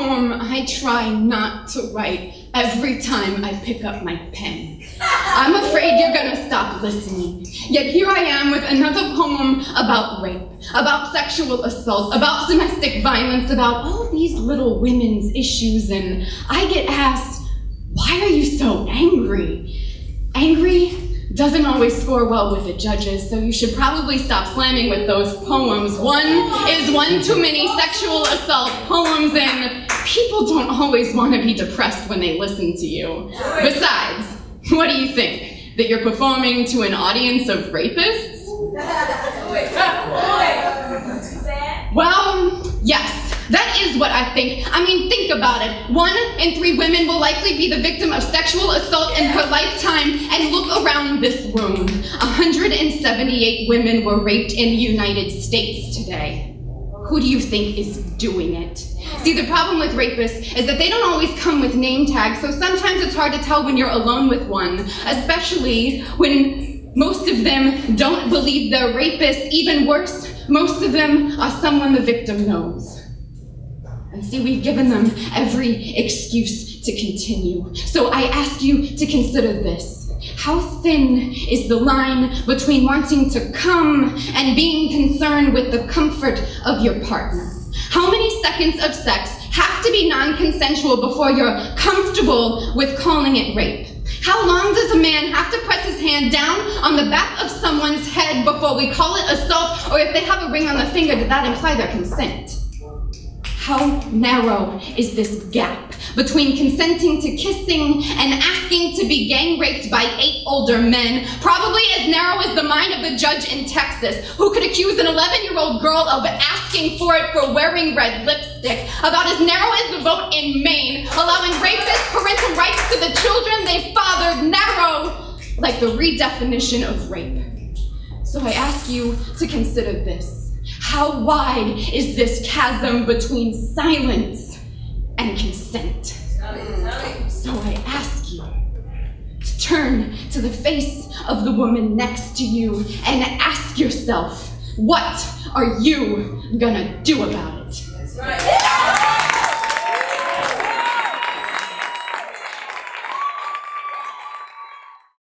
poem I try not to write every time I pick up my pen. I'm afraid you're gonna stop listening. Yet here I am with another poem about rape, about sexual assault, about domestic violence, about all these little women's issues, and I get asked, why are you so angry? Angry doesn't always score well with the judges, so you should probably stop slamming with those poems. One is one too many sexual assault poems, and people don't always want to be depressed when they listen to you. Besides, what do you think? That you're performing to an audience of rapists? Well, yes. That is what I think. I mean, think about it. 1 in 3 women will likely be the victim of sexual assault in her lifetime, and look around this room. 178 women were raped in the United States today. Who do you think is doing it? See, the problem with rapists is that they don't always come with name tags, so sometimes it's hard to tell when you're alone with one, especially when most of them don't believe they're rapists. Even worse, most of them are someone the victim knows. And see, we've given them every excuse to continue. So I ask you to consider this. How thin is the line between wanting to come and being concerned with the comfort of your partner? How many seconds of sex have to be non-consensual before you're comfortable with calling it rape? How long does a man have to press his hand down on the back of someone's head before we call it assault? Or if they have a ring on the finger, does that imply their consent? How narrow is this gap between consenting to kissing and asking to be gang raped by 8 older men? Probably as narrow as the mind of the judge in Texas, who could accuse an 11-year-old girl of asking for it for wearing red lipstick. About as narrow as the vote in Maine, allowing rapists parental rights to the children they fathered. Narrow like the redefinition of rape. So I ask you to consider this. How wide is this chasm between silence and consent? So I ask you to turn to the face of the woman next to you and ask yourself, what are you gonna do about it? That's right.